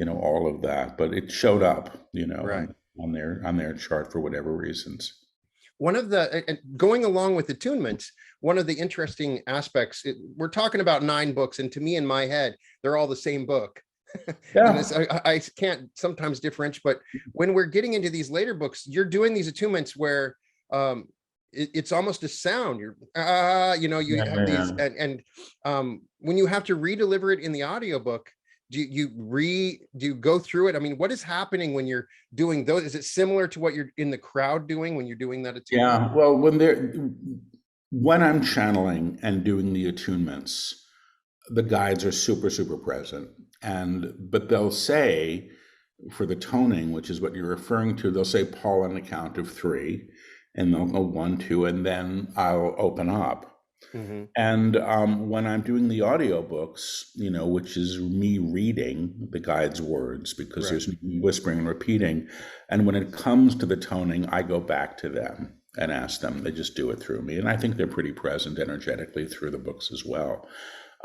Speaker 3: all of that. But it showed up,
Speaker 2: right,
Speaker 3: on their chart for whatever reasons.
Speaker 2: One of the, going along with attunements, one of the interesting aspects, we're talking about 9 books, and to me in my head, they're all the same book. Yeah. I can't sometimes differentiate, but when we're getting into these later books, you're doing these attunements where it's almost a sound. You have these, and when you have to redeliver it in the audiobook, do you go through it? I mean, what is happening when you're doing those? Is it similar to what you're in the crowd doing when you're doing that attunement?
Speaker 3: Yeah, well, when I'm channeling and doing the attunements, the guides are super, super present. But they'll say, for the toning, which is what you're referring to, they'll say Paul on the count of 3, and they'll go 1, 2, and then I'll open up. Mm-hmm. And when I'm doing the audiobooks, which is me reading the guide's words, because there's whispering and repeating. And when it comes to the toning, I go back to them and ask them. They just do it through me. And I think they're pretty present energetically through the books as well,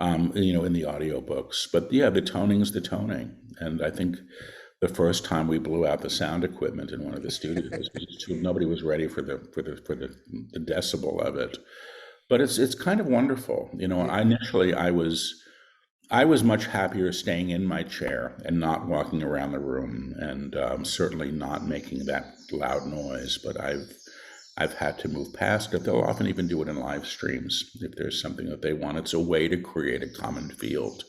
Speaker 3: in the audiobooks. But yeah, the toning's the toning. And I think the first time we blew out the sound equipment in one of the studios, nobody was ready for the decibel of it. But it's kind of wonderful. Initially I was much happier staying in my chair and not walking around the room, and certainly not making that loud noise. But I've had to move past it. They'll often even do it in live streams if there's something that they want. It's a way to create a common field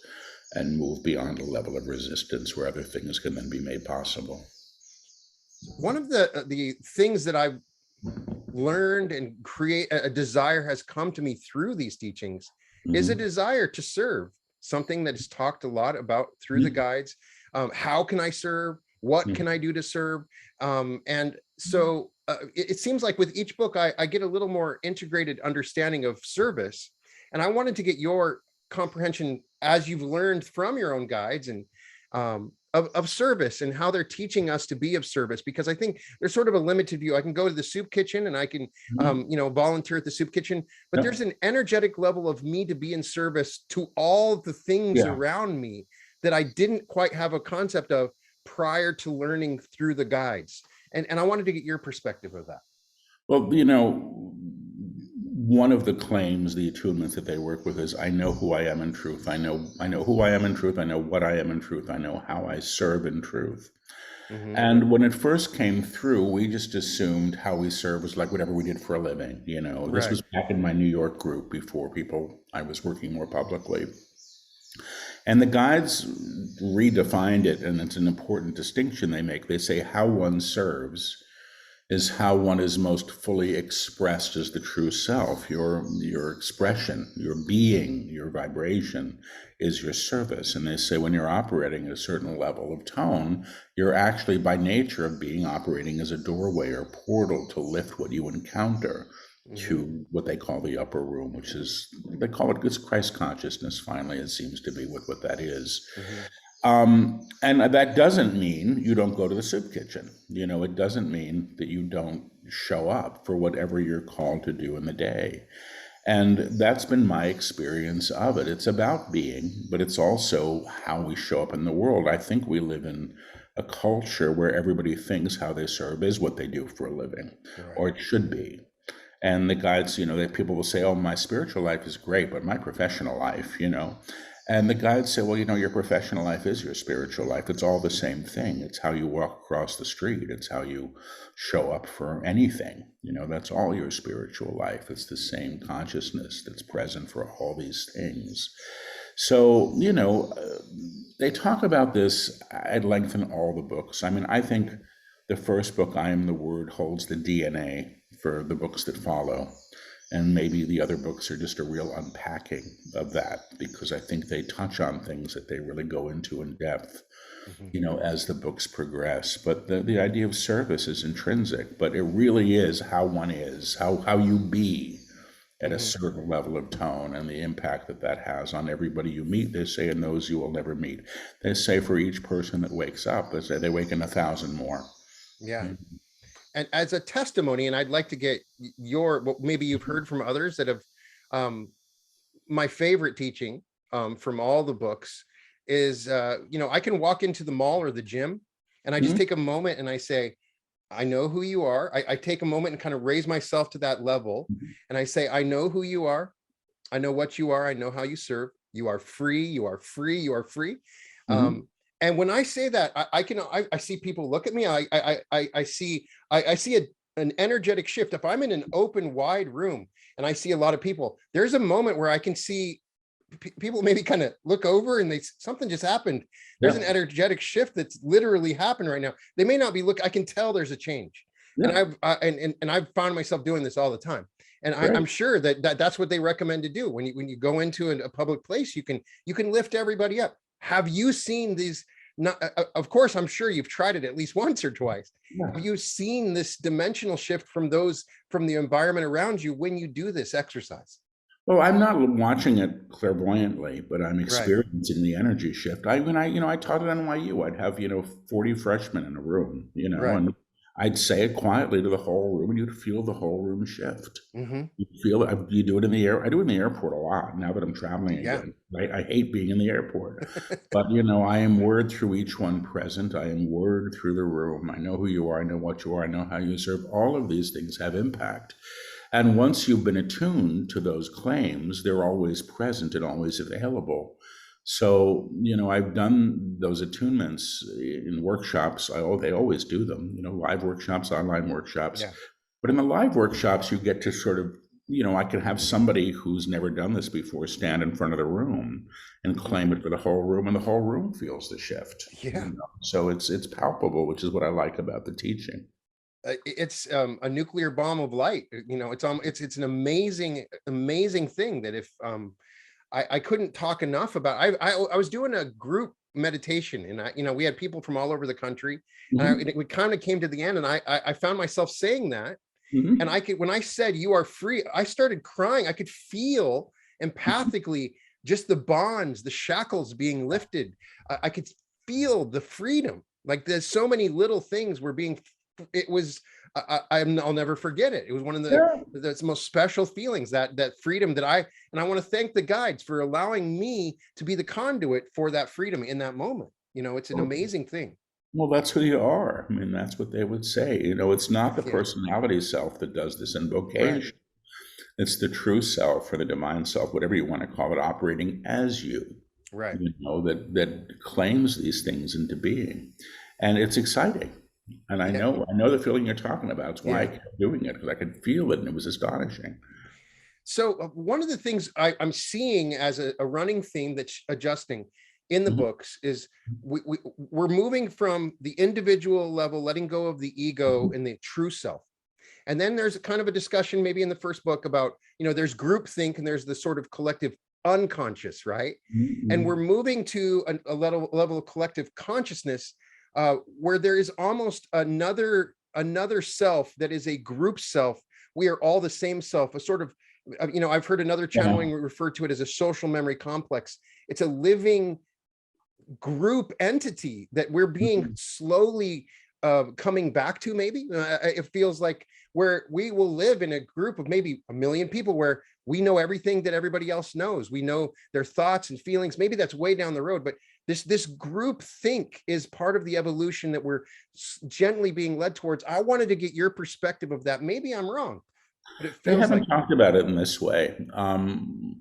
Speaker 3: and move beyond a level of resistance where other things can then be made possible.
Speaker 2: One of the things that I've learned and create a desire has come to me through these teachings is a desire to serve, something that is talked a lot about through the guides. How can I serve? What can I do to serve? And so it seems like with each book, I get a little more integrated understanding of service. And I wanted to get your comprehension as you've learned from your own guides and of service and how they're teaching us to be of service, because I think there's sort of a limited view. I can go to the soup kitchen and I can, volunteer at the soup kitchen, but there's an energetic level of me to be in service to all the things around me that I didn't quite have a concept of prior to learning through the guides. And I wanted to get your perspective of that.
Speaker 3: Well, one of the claims, the attunements that they work with is, I know who I am in truth. I know who I am in truth. I know what I am in truth. I know how I serve in truth. Mm-hmm. And when it first came through, we just assumed how we serve was like whatever we did for a living. This was back in my New York group before I was working more publicly. And the guides redefined it, and it's an important distinction they make. They say how one serves is how one is most fully expressed as the true self. Your expression, your being, your vibration is your service. And they say when you're operating at a certain level of tone, you're actually by nature of being operating as a doorway or portal to lift what you encounter to what they call the upper room, which is, they call it Christ consciousness, finally, it seems to be what that is. And that doesn't mean you don't go to the soup kitchen. It doesn't mean that you don't show up for whatever you're called to do in the day. And that's been my experience of it. It's about being, but it's also how we show up in the world. I think we live in a culture where everybody thinks how they serve is what they do for a living, or it should be. And the guides, that people will say, oh, my spiritual life is great, but my professional life, And the guides say, well, your professional life is your spiritual life. It's all the same thing. It's how you walk across the street. It's how you show up for anything. That's all your spiritual life. It's the same consciousness that's present for all these things. So, they talk about this at length in all the books. I mean, I think the first book, I Am the Word, holds the DNA for the books that follow. And maybe the other books are just a real unpacking of that, because I think they touch on things that they really go into in depth, as the books progress. But the idea of service is intrinsic, but it really is how one is, how you be at a certain level of tone, and the impact that has on everybody you meet. They say, and those you will never meet. They say for each person that wakes up, they say they wake in 1,000 more.
Speaker 2: Yeah. And as a testimony, and I'd like to get maybe you've heard from others that have, my favorite teaching from all the books is, I can walk into the mall or the gym and I just take a moment and I say, I know who you are. I take a moment and kind of raise myself to that level. And I say, I know who you are. I know what you are. I know how you serve. You are free. You are free. You are free. And when I say that, I see people look at me. I see an energetic shift. If I'm in an open, wide room and I see a lot of people, there's a moment where I can see people maybe kind of look over and something just happened. There's an energetic shift that's literally happened right now. They may not be I can tell there's a change. And I've found myself doing this all the time. And I'm sure that's what they recommend to do. When you go into a public place, you can lift everybody up. Have you seen these? Of course, I'm sure you've tried it at least once or twice. Have you seen this dimensional shift from the environment around you when you do this exercise?
Speaker 3: Well, I'm not watching it clairvoyantly, but I'm experiencing the energy shift. I taught at NYU. I'd have 40 freshmen in a room, and I'd say it quietly to the whole room, and you'd feel the whole room shift. You feel it. You do it in the air. I do it in the airport a lot now that I'm traveling again. I hate being in the airport, but I am word through each one present. I am word through the room. I know who you are. I know what you are. I know how you serve. All of these things have impact. And once you've been attuned to those claims, they're always present and always available. So, I've done those attunements in workshops. They always do them, live workshops, online workshops. But in the live workshops, you get to sort of, I can have somebody who's never done this before stand in front of the room and claim it for the whole room, and the whole room feels the shift. So it's palpable, which is what I like about the teaching.
Speaker 2: It's a nuclear bomb of light. It's an amazing thing that if I couldn't talk enough about. I was doing a group meditation, and we had people from all over the country, and it kind of came to the end, and I found myself saying that, and when I said you are free, I started crying. I could feel empathically just the bonds, the shackles being lifted. I could feel the freedom. Like there's so many little things were being. It was. I'll never forget it. It was one of the most special feelings, that freedom that I want to thank the guides for allowing me to be the conduit for that freedom in that moment. It's an amazing thing.
Speaker 3: Well, that's who you are. I mean, that's what they would say. It's not the personality self that does this invocation. It's the true self or the divine self, whatever you want to call it, operating as you. That claims these things into being. And it's exciting. And I know the feeling you're talking about. It's why I kept doing it, because I could feel it, and it was astonishing.
Speaker 2: So one of the things I'm seeing as a running theme that's adjusting in the books is we're moving from the individual level, letting go of the ego and the true self. And then there's a kind of a discussion maybe in the first book about, there's groupthink and there's the sort of collective unconscious, right? And we're moving to a level of collective consciousness where there is almost another self that is a group self. We are all the same self, a sort of, I've heard another channeling refer to it as a social memory complex. It's a living group entity that we're being slowly coming back to. Maybe it feels like where we will live in a group of maybe 1 million people where we know everything that everybody else knows. We know their thoughts and feelings. Maybe that's way down the road, but this group think is part of the evolution that we're gently being led towards. I wanted to get your perspective of that. Maybe I'm wrong, but it
Speaker 3: They
Speaker 2: feels
Speaker 3: haven't
Speaker 2: like,
Speaker 3: talked about it in this way.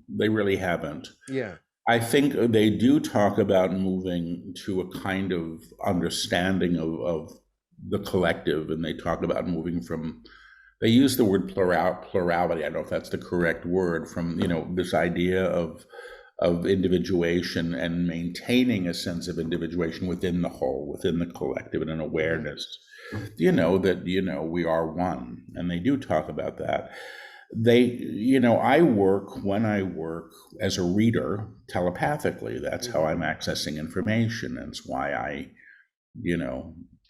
Speaker 3: They really haven't.
Speaker 2: yeah.
Speaker 3: I think they do talk about moving to a kind of understanding of the collective, and they talk about moving from, they use the word plurality. I don't know if that's the correct word, from, this idea of individuation and maintaining a sense of individuation within the whole, within the collective, and an awareness, that, we are one. And they do talk about that. When I work as a reader telepathically. That's how I'm accessing information. That's why I,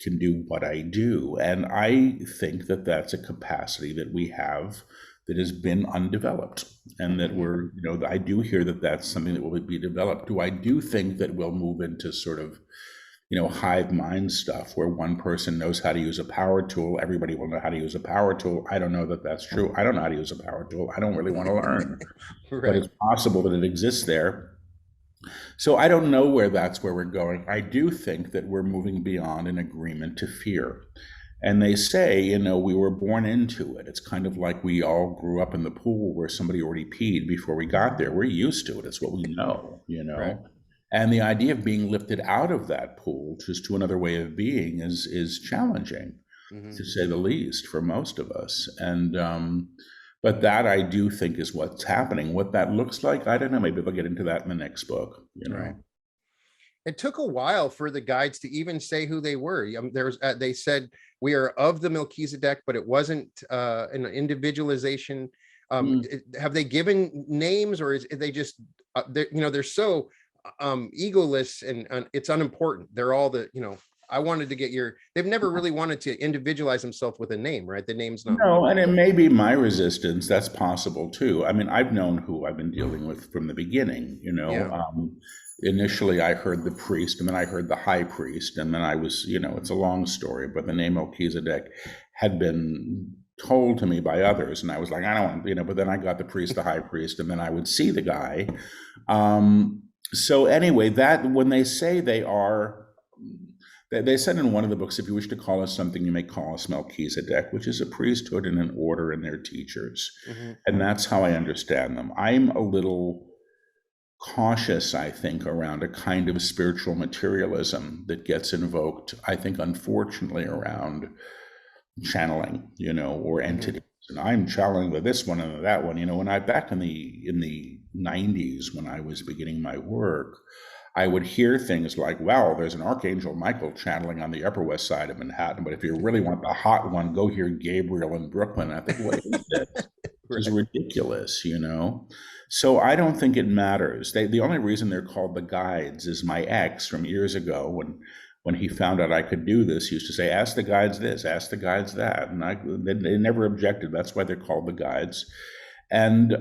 Speaker 3: can do what I do. And I think that that's a capacity that we have that has been undeveloped, and that I do hear that that's something that will be developed. I do think that we'll move into sort of, hive mind stuff where one person knows how to use a power tool. Everybody will know how to use a power tool. I don't know that that's true. I don't know how to use a power tool. I don't really want to learn,
Speaker 2: Right.
Speaker 3: but it's possible that it exists there. So I don't know where we're going. I do think that we're moving beyond an agreement to fear. And they say, we were born into it. It's kind of like we all grew up in the pool where somebody already peed before we got there. We're used to it. It's what we know,
Speaker 2: Right.
Speaker 3: And the idea of being lifted out of that pool just to another way of being is challenging, to say the least, for most of us. And but that, I do think, is what's happening. What that looks like, I don't know. Maybe we'll get into that in the next book.
Speaker 2: Right. It took a while for the guides to even say who they were. They said we are of the Melchizedek, but it wasn't an individualization. Have they given names, or is they just they're so egoless and it's unimportant. They're all I wanted to get they've never really wanted to individualize themselves with a name, right? The name's not.
Speaker 3: No, and it may be my resistance. That's possible too. I mean, I've known who I've been dealing with from the beginning,
Speaker 2: Yeah.
Speaker 3: Initially I heard the priest, and then I heard the high priest, and then I was, it's a long story, but the name Melchizedek had been told to me by others, and I was like, I don't want, but then I got the priest, the high priest, and then I would see the guy. So anyway, that when they say they said in one of the books, if you wish to call us something, you may call us Melchizedek, which is a priesthood and an order and their teachers. And that's how I understand them. I'm a little cautious, I think, around a kind of spiritual materialism that gets invoked, I think, unfortunately, around channeling, or entities. And I'm channeling with this one and that one. When back in the 90s, when I was beginning my work, I would hear things like, well, there's an Archangel Michael channeling on the Upper West Side of Manhattan, but if you really want the hot one, go hear Gabriel in Brooklyn. I think, wait, this is ridiculous, So I don't think it matters. The only reason they're called the guides is my ex from years ago, when he found out I could do this, he used to say, ask the guides this, ask the guides that. And they never objected. That's why they're called the guides. And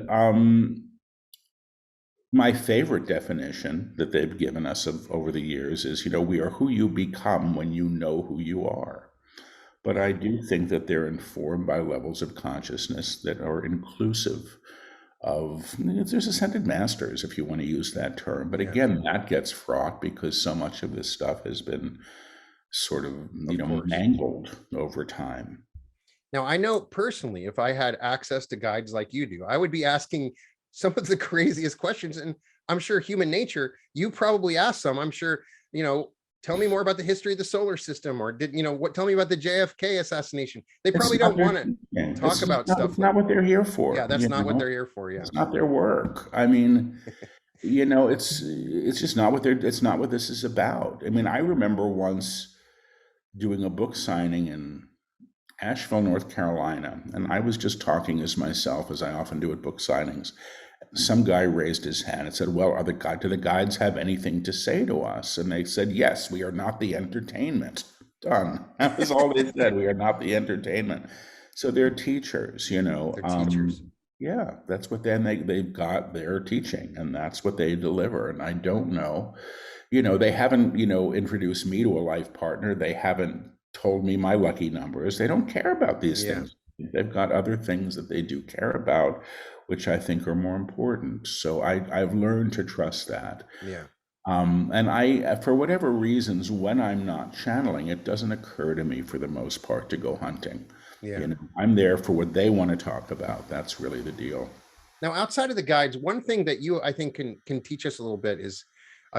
Speaker 3: my favorite definition that they've given us over the years is, we are who you become when you know who you are. But I do think that they're informed by levels of consciousness that are inclusive of, there's ascended masters, if you want to use that term. But again, that gets fraught because so much of this stuff has been sort of mangled over time.
Speaker 2: Now, I know personally, if I had access to guides like you do, I would be asking some of the craziest questions. And I'm sure human nature, you probably asked some. I'm sure, tell me more about the history of the solar system, or tell me about the JFK assassination. They probably don't want to talk about stuff.
Speaker 3: It's not what they're here for.
Speaker 2: Yeah, that's not what they're here for. Yeah,
Speaker 3: it's not their work. I mean, it's just not it's not what this is about. I mean, I remember once doing a book signing in Asheville, North Carolina, and I was just talking as myself, as I often do at book signings. Some guy raised his hand and said, well, do the guides have anything to say to us? And they said, yes, we are not the entertainment. Done. That was all they said. We are not the entertainment. So they're teachers,
Speaker 2: They're teachers.
Speaker 3: Yeah, that's what they've got their teaching, and that's what they deliver. And I don't know, they haven't, introduced me to a life partner. They haven't told me my lucky numbers. They don't care about these
Speaker 2: Yeah.
Speaker 3: things. They've got other things that they do care about, which I think are more important. So I've learned to trust that.
Speaker 2: Yeah.
Speaker 3: And for whatever reasons, when I'm not channeling, it doesn't occur to me for the most part to go hunting.
Speaker 2: Yeah.
Speaker 3: I'm there for what they want to talk about. That's really the deal.
Speaker 2: Now, outside of the guides, one thing that you, I think, can teach us a little bit is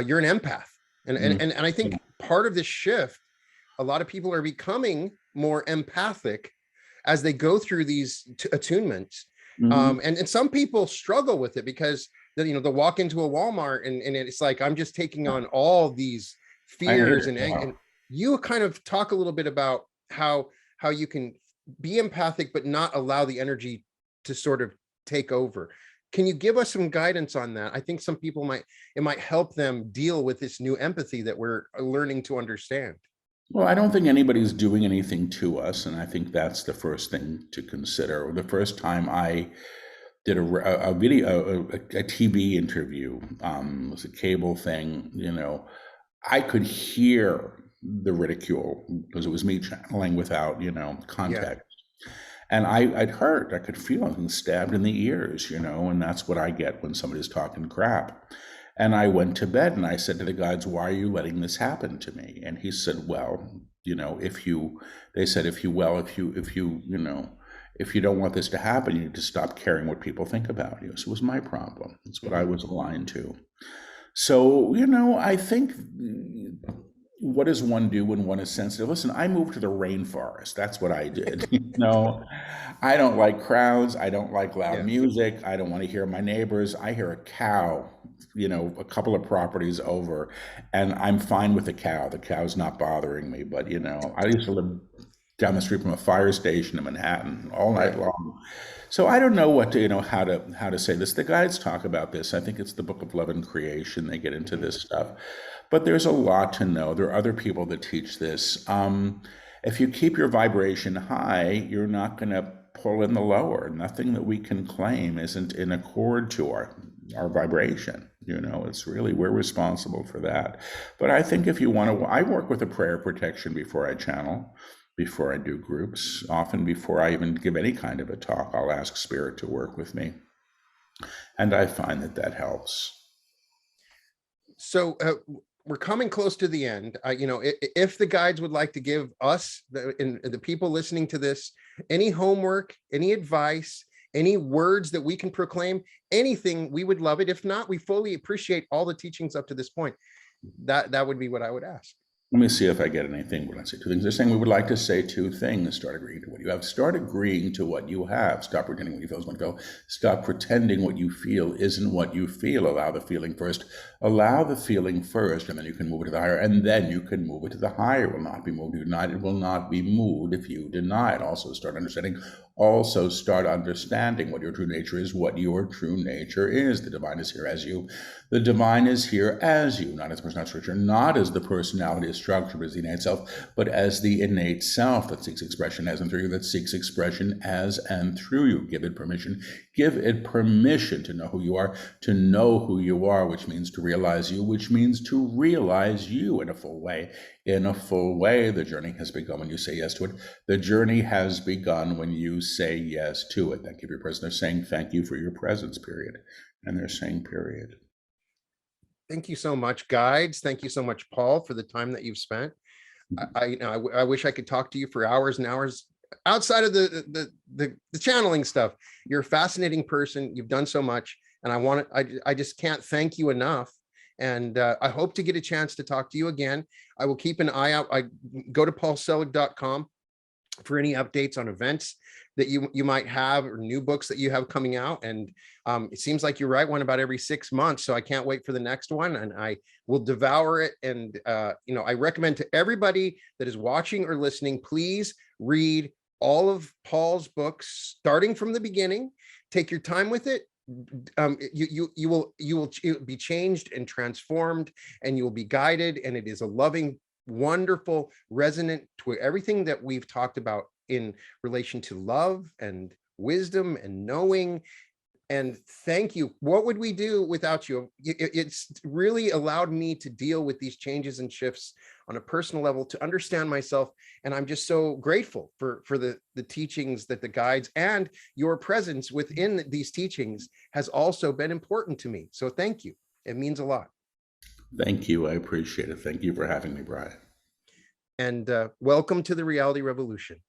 Speaker 2: you're an empath. And I think part of this shift, a lot of people are becoming more empathic as they go through these attunements. And some people struggle with it because they'll walk into a Walmart and it's like, I'm just taking on all these fears and you kind of talk a little bit about how you can be empathic, but not allow the energy to sort of take over. Can you give us some guidance on that? I think some people it might help them deal with this new empathy that we're learning to understand.
Speaker 3: Well, I don't think anybody's doing anything to us, and I think that's the first thing to consider. The first time I did a video, a TV interview, it was a cable thing, I could hear the ridicule because it was me channeling without, context. And I could feel it and stabbed in the ears, and that's what I get when somebody's talking crap. And I went to bed and I said to the guides, why are you letting this happen to me? And he said, well, if you don't want this to happen, you need to stop caring what people think about you. So it was my problem. It's what I was aligned to. So, I think, what does one do when one is sensitive? Listen, I moved to the rainforest. That's what I did. I don't like crowds. I don't like loud music. I don't want to hear my neighbors. I hear a cow, a couple of properties over, and I'm fine with the cow. The cow's not bothering me. But, I used to live down the street from a fire station in Manhattan all night long. So I don't know what to, how to say this. The guides talk about this. I think it's the Book of Love and Creation. They get into this stuff. But there's a lot to know. There are other people that teach this. If you keep your vibration high, you're not going to pull in the lower. Nothing that we can claim isn't in accord to our vibration. It's really, we're responsible for that. But I think if you want to, I work with a prayer protection before I channel, before I do groups, often before I even give any kind of a talk, I'll ask Spirit to work with me. And I find that helps.
Speaker 2: So we're coming close to the end. If the guides would like to give us, the people listening to this, any homework, any advice, any words that we can proclaim, anything, we would love it. If not, we fully appreciate all the teachings up to this point. That would be what I would ask.
Speaker 3: Let me see if I get anything when I say two things. They're saying we would like to say two things. Start agreeing to what you have. Start agreeing to what you have. Stop pretending what you feel is going to go. Stop pretending what you feel isn't what you feel. Allow the feeling first. Allow the feeling first, and then you can move it to the higher, and then you can move it to the higher. It will not be moved. You deny it. It will not be moved if you deny it. Also start understanding. Also start understanding what your true nature is, what your true nature is. The divine is here as you. The divine is here as you, not as personality structure, not as the personality structure, but as the innate self, but as the innate self that seeks expression as and through you, that seeks expression as and through you. Give it permission. Give it permission to know who you are, which means to realize you, which means to realize you in a full way. In a full way, the journey has begun when you say yes to it. The journey has begun when you say yes to it. Thank you for your presence. They're saying thank you for your presence, period. And they're saying period.
Speaker 2: Thank you so much, guides. Thank you so much, Paul, for the time that you've spent. I wish I could talk to you for hours and hours outside of the channeling stuff. You're a fascinating person. You've done so much, and I just can't thank you enough. And I hope to get a chance to talk to you again. I will keep an eye out. I go to paulselig.com for any updates on events that you might have or new books that you have coming out. And it seems like you write one about every 6 months. So I can't wait for the next one, and I will devour it. And, I recommend to everybody that is watching or listening, please read all of Paul's books, starting from the beginning. Take your time with it. You will be changed and transformed, and you will be guided. And it is a loving, wonderful, resonant to everything that we've talked about in relation to love and wisdom and knowing. And thank you. What would we do without you? It's really allowed me to deal with these changes and shifts on a personal level, to understand myself. And I'm just so grateful for the teachings that the guides and your presence within these teachings has also been important to me. So thank you. It means a lot.
Speaker 3: Thank you. I appreciate it. Thank you for having me, Brian.
Speaker 2: And welcome to the Reality Revolution.